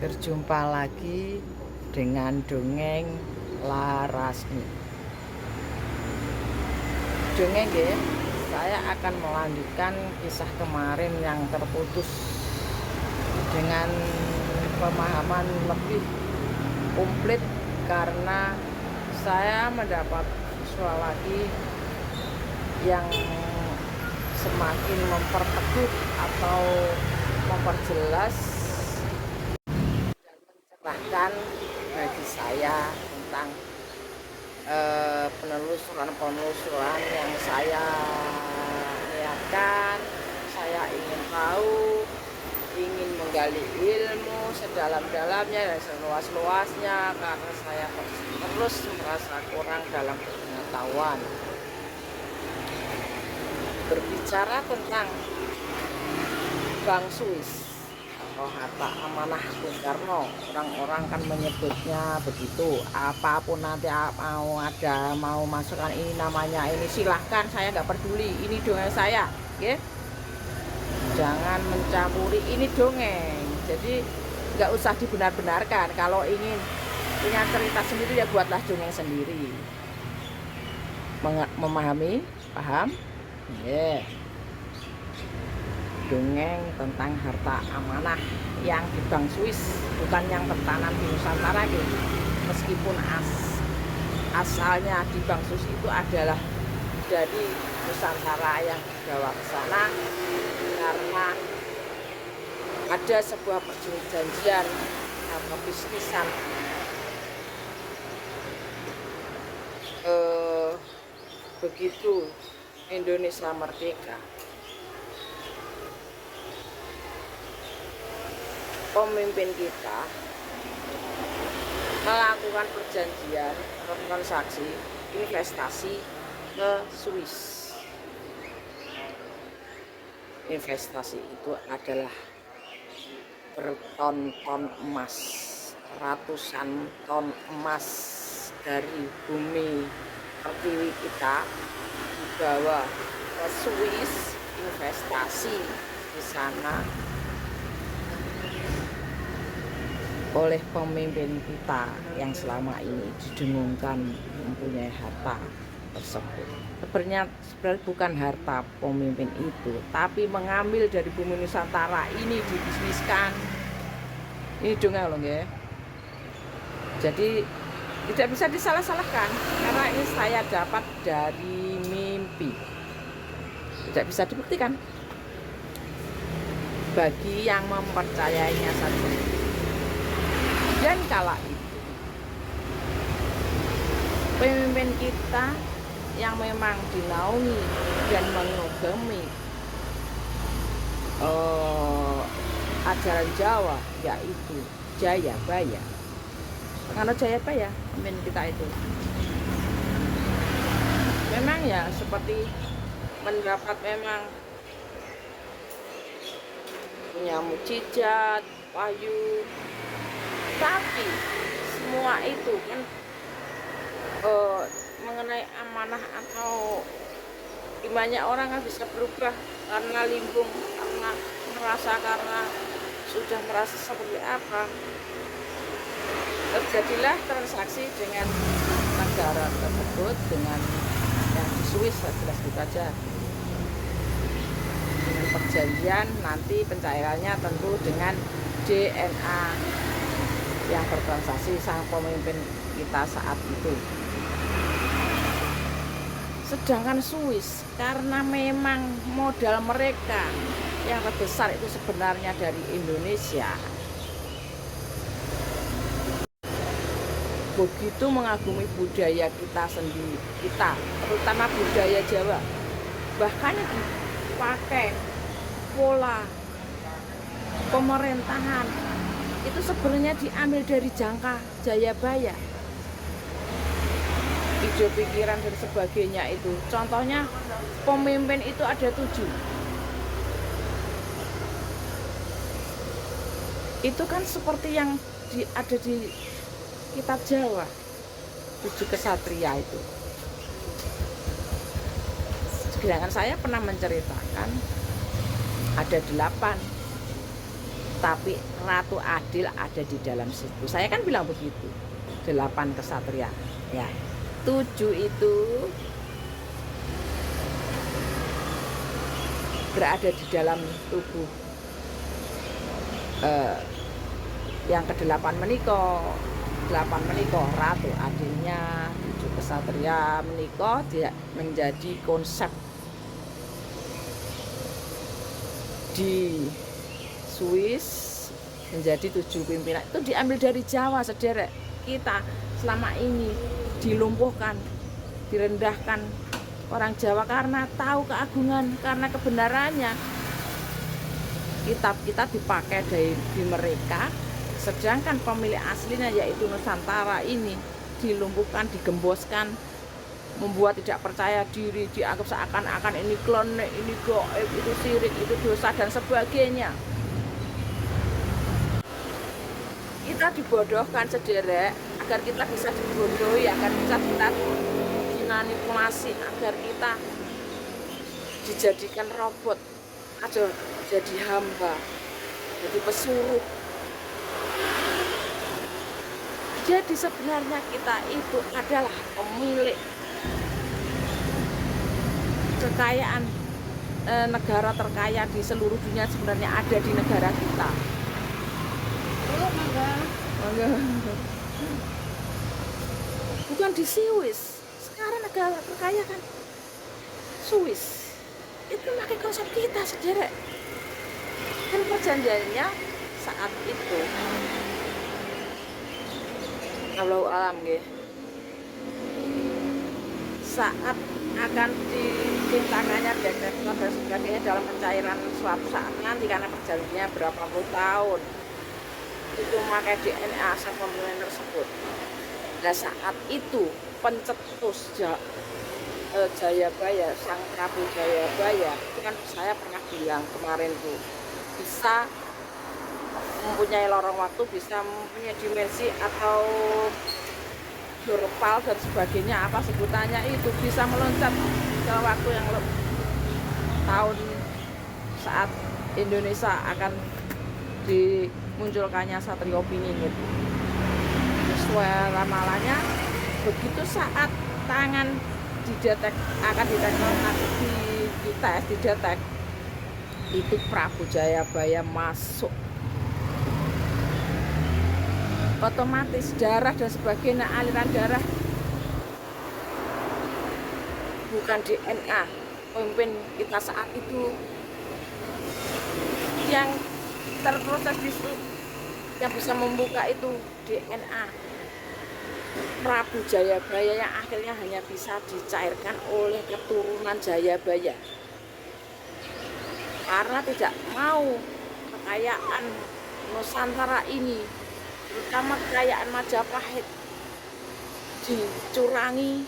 Berjumpa lagi dengan dongeng Larasmi. Dongeng ya, saya akan melanjutkan kisah kemarin yang terputus dengan pemahaman lebih komplit karena saya mendapat visual lagi yang semakin memperteguh atau memperjelas bahkan bagi saya tentang penelusuran yang saya niatkan. Saya ingin tahu, ingin menggali ilmu sedalam-dalamnya dan seluas-luasnya karena saya terus merasa kurang dalam pengetahuan. Berbicara tentang Bank Swiss atau harta amanah Bung Karno, orang-orang kan menyebutnya begitu. Apapun nanti mau masukkan ini namanya ini, silahkan, saya nggak peduli, ini dongeng saya ya. Jangan mencampuri, ini dongeng, jadi nggak usah dibenar-benarkan. Kalau ingin punya cerita sendiri ya buatlah dongeng sendiri. Memahami? Paham? Yeah. Dongeng tentang harta amanah yang di Bank Swiss, bukan yang tertanam di Nusantara gitu. Meskipun asalnya di Bank Swiss itu adalah dari Nusantara yang dibawa ke sana karena ada sebuah perjanjian atau bisnisan begitu Indonesia merdeka, pemimpin kita melakukan perjanjian atau transaksi investasi ke Swiss. Investasi itu adalah berton-ton emas, ratusan ton emas dari bumi pertiwi kita dibawa ke Swiss, investasi di sana oleh pemimpin kita yang selama ini didengungkan mempunyai harta tersebut. Sebenarnya bukan harta pemimpin itu, tapi mengambil dari bumi Nusantara ini dibisniskan. Ini dongeng loh ya. Jadi tidak bisa disalah-salahkan karena ini saya dapat dari mimpi. Tidak bisa dibuktikan bagi yang mempercayainya saja. Dan kala itu pemimpin kita yang memang dinaungi dan mengugemi ajaran Jawa, yaitu Jayabaya. Karena Jayabaya pemimpin kita itu memang ya seperti mendapat memang punya mukjizat, wahyu, tapi semua itu kan mengenai amanah atau imannya orang kan bisa berubah karena limbung, karena sudah merasa seperti apa. Terjadilah transaksi dengan negara tersebut, dengan yang di Swiss, jelas gitu aja, dengan perjanjian nanti pencairannya tentu dengan DNA yang bertransaksi sang pemimpin kita saat itu. Sedangkan Swiss karena memang modal mereka yang terbesar itu sebenarnya dari Indonesia, begitu mengagumi budaya kita sendiri, terutama budaya Jawa, bahkan dipakai pola pemerintahan itu sebenarnya diambil dari jangka Jayabaya, ide pikiran dan sebagainya itu. Contohnya pemimpin itu ada 7. Itu kan seperti yang ada di kitab Jawa, 7 kesatria itu. Sedangkan saya pernah menceritakan ada 8. tapi Ratu Adil ada di dalam situ. Saya kan bilang begitu. 8 kesatria. Ya. 7 itu berada di dalam tubuh yang ke-8 menika. 8 menika Ratu Adilnya, 7 kesatria menika dia menjadi konsep di Swiss, menjadi 7 pimpinan. Itu diambil dari Jawa, sederek. Kita selama ini dilumpuhkan, direndahkan orang Jawa karena tahu keagungan, karena kebenarannya. Kitab kita dipakai di mereka, sedangkan pemilik aslinya yaitu Nusantara ini dilumpuhkan, digemboskan, membuat tidak percaya diri, dianggap seakan-akan ini klonek, ini goib, itu syirik, itu dosa dan sebagainya. Kita dibodohkan, sederek, agar kita bisa dibodohi, agar kita dimanipulasi, agar kita dijadikan robot, aja jadi hamba, jadi pesuruh. Jadi sebenarnya kita itu adalah pemilik kekayaan, negara terkaya di seluruh dunia sebenarnya ada di negara kita. Bukan di Swiss. Sekarang negara terkaya kan Swiss. Itu pakai konsep kita, sederek. Kan perjanjiannya saat itu. Allahu alam nggih. Saat akan diciptakannya detektor dan sebagainya dalam pencairan suatu saat nanti, karena perjanjiannya berapa puluh tahun itu memakai DNA asal pemilihan tersebut. Nah saat itu pencetus Jayabaya, Sang Prabu Jayabaya, itu kan saya pernah bilang kemarin tuh, bisa mempunyai lorong waktu, bisa mempunyai dimensi atau dorpal dan sebagainya, apa sebutannya itu, bisa meloncat ke waktu yang tahun saat Indonesia akan dimunculkannya Satrio Piningit. Sesuai ramalannya, begitu saat tangan akan didetek, itu Prabu Jayabaya masuk. Otomatis darah dan sebagainya, aliran darah, bukan DNA pemimpin kita saat itu yang terproses di situ, yang bisa membuka itu DNA Prabu Jayabaya, yang akhirnya hanya bisa dicairkan oleh keturunan Jayabaya karena tidak mau kekayaan Nusantara ini, terutama kekayaan Majapahit, dicurangi,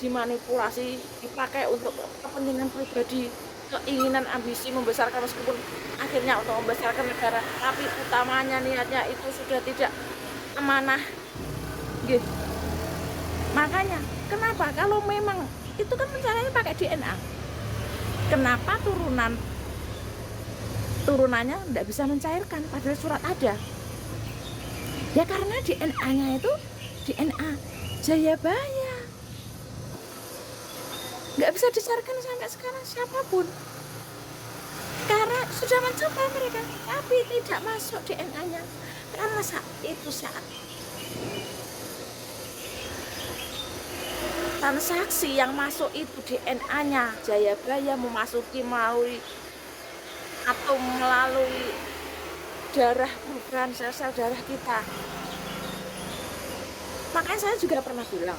dimanipulasi, dipakai untuk kepentingan pribadi, keinginan, ambisi membesarkan, meskipun akhirnya untuk membesarkan negara, tapi utamanya niatnya itu sudah tidak amanah. Gitu. Makanya kenapa kalau memang itu kan rencananya pakai DNA, kenapa turunannya tidak bisa mencairkan padahal surat ada? Ya karena DNA-nya itu DNA Jayabaya, nggak bisa dicairkan sampai sekarang siapapun, karena sudah mencoba mereka tapi tidak masuk DNA-nya, karena saat transaksi yang masuk itu DNA-nya Jayabaya memasuki melalui darah, perubahan sel-sel darah kita. Makanya saya juga pernah bilang,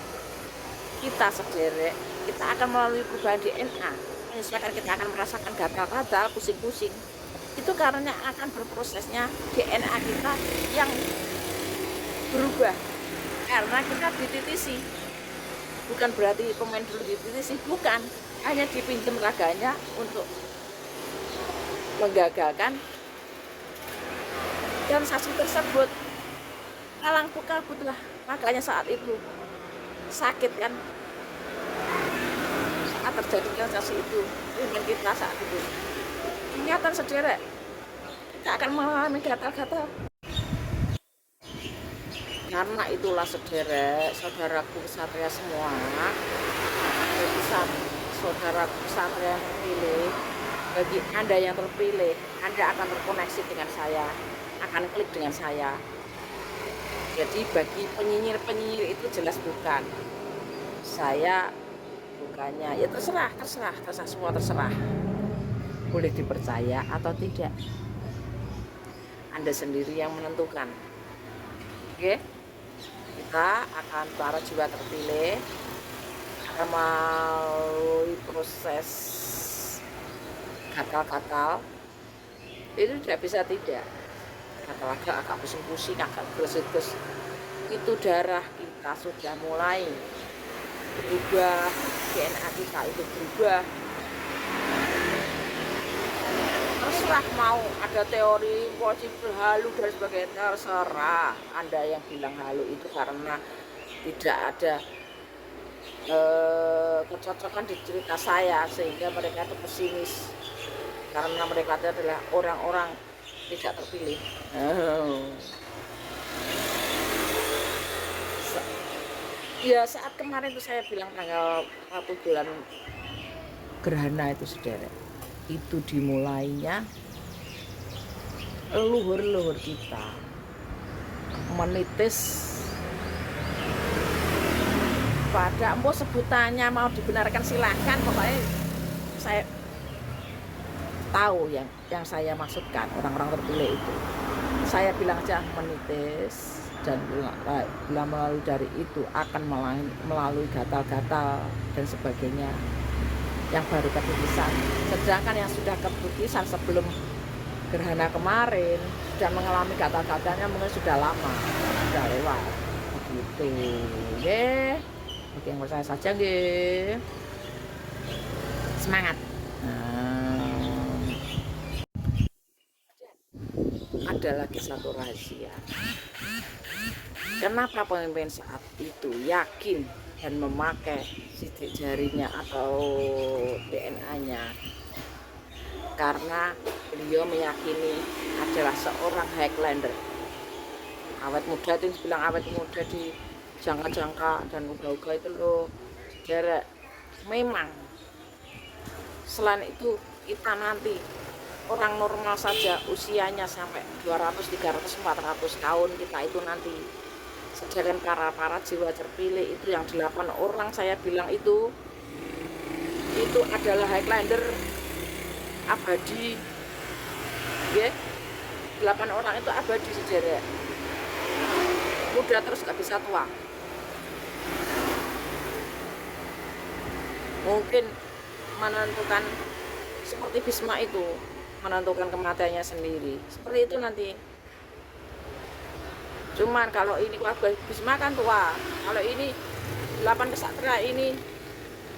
kita sederek, kita akan melalui perubahan DNA, misalkan kita akan merasakan gatal-gatal, pusing-pusing, itu karena akan berprosesnya DNA kita yang berubah karena kita dititisi. Bukan berarti pemain dulu dititisi, bukan, hanya dipinjam raganya untuk menggagalkan transaksi tersebut. Kalang kabut lah, makanya saat itu sakit kan, saat terjadi transaksi itu dengan kita saat itu. Ingatan sederek, kita akan mengalami gatal-gatal. Karena itulah sederek, saudaraku kesatria semua, bagi saudaraku kesatria yang terpilih, bagi Anda yang terpilih, Anda akan terkoneksi dengan saya, akan klik dengan saya. Jadi bagi penyinyir-penyinyir itu jelas bukan. Saya bukannya, ya terserah semua terserah. Boleh dipercaya atau tidak. Anda sendiri yang menentukan. Oke? Kita akan para jiwa terpilih akan melalui proses gatal-gatal. Itu tidak bisa tidak. Gatal-gatal agak pusing-pusing, agak gres-gres. Itu darah kita sudah mulai berubah, DNA kita itu berubah. Terserah mau ada teori impossible, halu dan sebagainya, terserah. Anda yang bilang halu itu karena tidak ada kecocokan di cerita saya sehingga mereka itu pesimis karena mereka itu adalah orang-orang tidak terpilih. Ya saat kemarin itu saya bilang tanggal 1 bulan gerhana itu saudara, itu dimulainya leluhur-leluhur kita menitis pada sebutannya mau dibenarkan silahkan, pokoknya saya tahu yang saya maksudkan orang-orang terpilih itu. Saya bilang aja menitis dan bila melalui dari itu akan melalui gatal-gatal dan sebagainya yang baru keputusan. Sedangkan yang sudah keputusan sebelum gerhana kemarin sudah mengalami gatal-gatalnya mungkin sudah lama, sudah lewat begitu. Oke, yang percaya saja nggih. Semangat. Ada lagi satu rahasia. Kenapa pemimpin saat itu yakin dan memakai sidik jarinya atau DNA-nya? Karena beliau meyakini adalah seorang Highlander. Awet muda itu bilang awet muda di jangka-jangka dan uga-uga itu loh. Saudara, memang selain itu kita nanti orang normal saja usianya sampai 200, 300, 400 tahun kita itu nanti. Sedangkan para jiwa terpilih itu yang 8 orang saya bilang itu adalah Highlander abadi. Ya, 8 orang itu abadi saudara. Muda terus gak bisa tua. Mungkin menentukan seperti Bisma itu, menentukan kematiannya sendiri. Seperti itu nanti. Cuman kalau ini Bisma kan tua. Kalau ini 8 kesatria ini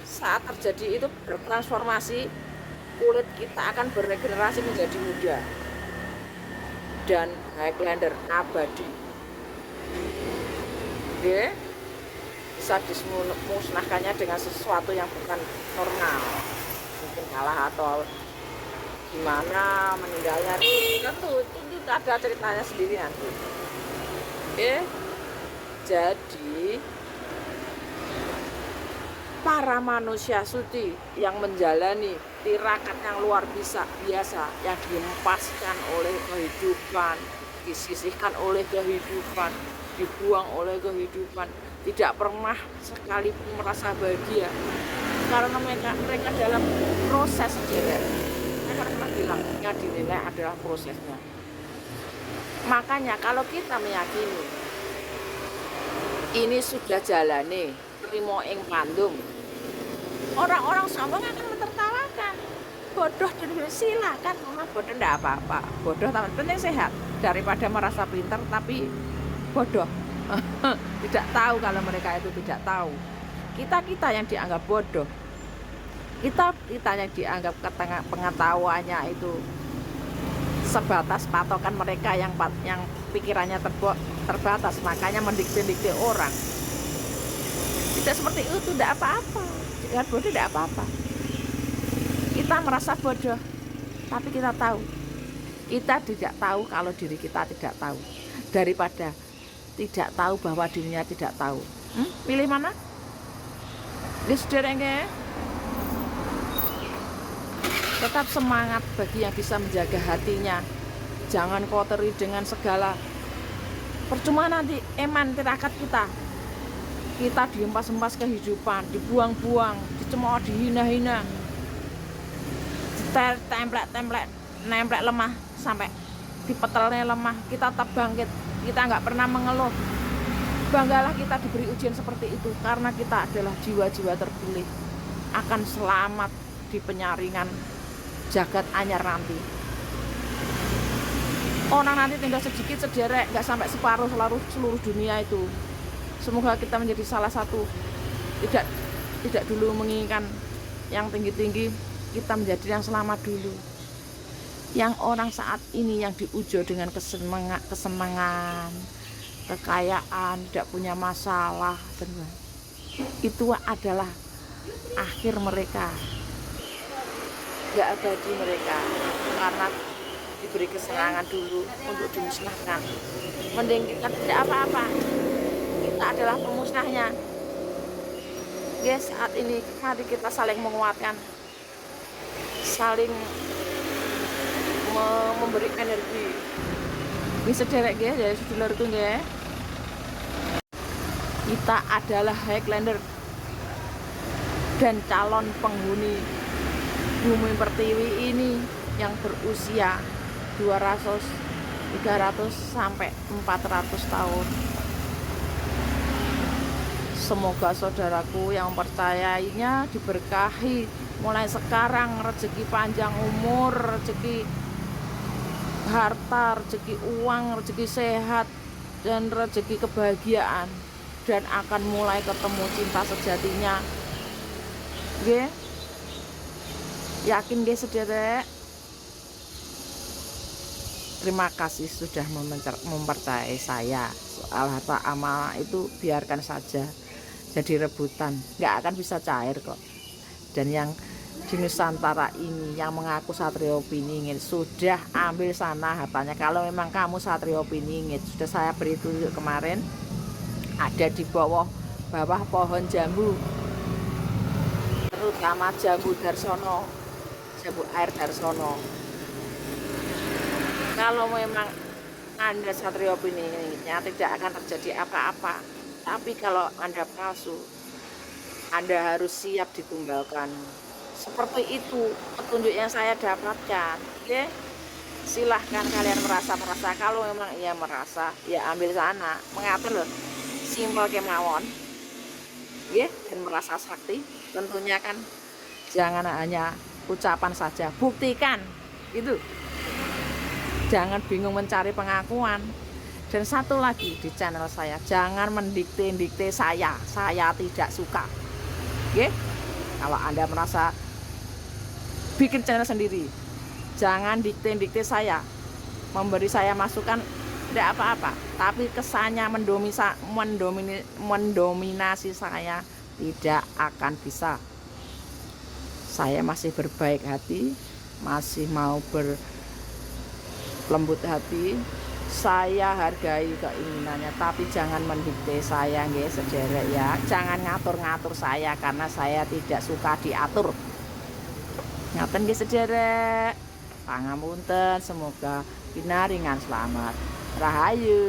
saat terjadi itu bertransformasi, kulit kita akan beregenerasi menjadi muda dan Highlander abadi. Oke? Bisa dimusnahkannya dengan sesuatu yang bukan normal, mungkin kalah atau gimana meninggalnya, tentu itu ada ceritanya sendiri nanti. Oke, jadi para manusia suci yang menjalani tirakat yang luar biasa yang dihempaskan oleh kehidupan, disisihkan oleh kehidupan, dibuang oleh kehidupan, tidak pernah sekalipun merasa bahagia karena mereka dalam proses saja. Mereka pernah bilang yang dinilai adalah prosesnya. Makanya kalau kita meyakini ini sudah jalani terima ing pandum, orang-orang sombong akan mentertawakan. Bodoh silakan, bodoh enggak apa-apa. Bodoh tapi penting sehat daripada merasa pintar tapi bodoh. Tidak tahu kalau mereka itu tidak tahu. Kita yang dianggap bodoh, kita yang dianggap pengetahuannya itu sebatas patokan mereka yang pikirannya terbatas, makanya mendikte orang. Tidak seperti itu, tidak apa-apa. Jangan bodoh, tidak apa-apa. Kita merasa bodoh, tapi kita tahu Kita tidak tahu kalau diri kita tidak tahu, daripada tidak tahu bahwa dirinya tidak tahu. Pilih mana? Sederenge, tetap semangat bagi yang bisa menjaga hatinya. Jangan kotori dengan segala. Percuma nanti eman tirakat kita dihempas-hempas kehidupan, dibuang-buang, dicemooh, dihina-hina, templek lemah sampai dipetelnya lemah. Kita tetap bangkit, kita nggak pernah mengeluh. Banggalah kita diberi ujian seperti itu, karena kita adalah jiwa-jiwa terpilih, akan selamat di penyaringan jagat anyar nanti. Orang nanti tinggal sedikit sederek, nggak sampai separuh seluruh dunia itu. Semoga kita menjadi salah satu, tidak dulu menginginkan yang tinggi-tinggi, kita menjadi yang selamat dulu. Yang orang saat ini yang diujo dengan kesenangan, kekayaan, tidak punya masalah, itu adalah akhir mereka, gak abadi mereka, karena diberi kesenangan dulu untuk dimusnahkan. Mending kita tidak apa-apa, kita adalah pemusnahnya. Guys, saat ini mari kita saling menguatkan, saling memberi energi. Ini sederek ya, dari sedulur itu ya. Kita adalah Highlander dan calon penghuni bumi pertiwi ini yang berusia 200, 300 sampai 400 tahun. Semoga saudaraku yang percayainya diberkahi mulai sekarang, rezeki panjang umur, rezeki harta, rezeki uang, rezeki sehat, dan rezeki kebahagiaan, dan akan mulai ketemu cinta sejatinya. Nggih? Yakin nggih sederek? Terima kasih sudah mempercayai saya. Soal harta amanah itu biarkan saja jadi rebutan, nggak akan bisa cair kok. Dan yang di Nusantara ini yang mengaku Satrio Piningit, sudah ambil sana hartanya. Kalau memang kamu Satrio Piningit, sudah saya beri tunjuk kemarin, ada di bawah pohon jambu, terutama jambu Darsono, jambu air Darsono. Kalau memang Anda Satrio Piningitnya, tidak akan terjadi apa-apa. Tapi kalau Anda palsu, Anda harus siap ditumbalkan. Seperti itu petunjuk yang saya dapatkan. Oke, silahkan kalian merasa. Kalau memang ia merasa, ya ambil sana. Mengatur loh, simpel kemawon, ya, dan merasa sakti. Tentunya kan jangan hanya ucapan saja, buktikan itu. Jangan bingung mencari pengakuan. Dan satu lagi di channel saya, jangan mendikte saya tidak suka. Oke, kalau Anda merasa bikin channel sendiri, jangan dikte saya, memberi saya masukan, tidak apa-apa, tapi kesannya mendominasi saya tidak akan bisa. Saya masih berbaik hati, masih mau berlembut hati. Saya hargai keinginannya, tapi jangan mendikte saya nggih sederek ya. Jangan ngatur-ngatur saya, karena saya tidak suka diatur. Ngaten nggih sederek. Pangapunten, semoga pinaringan selamat. Rahayu.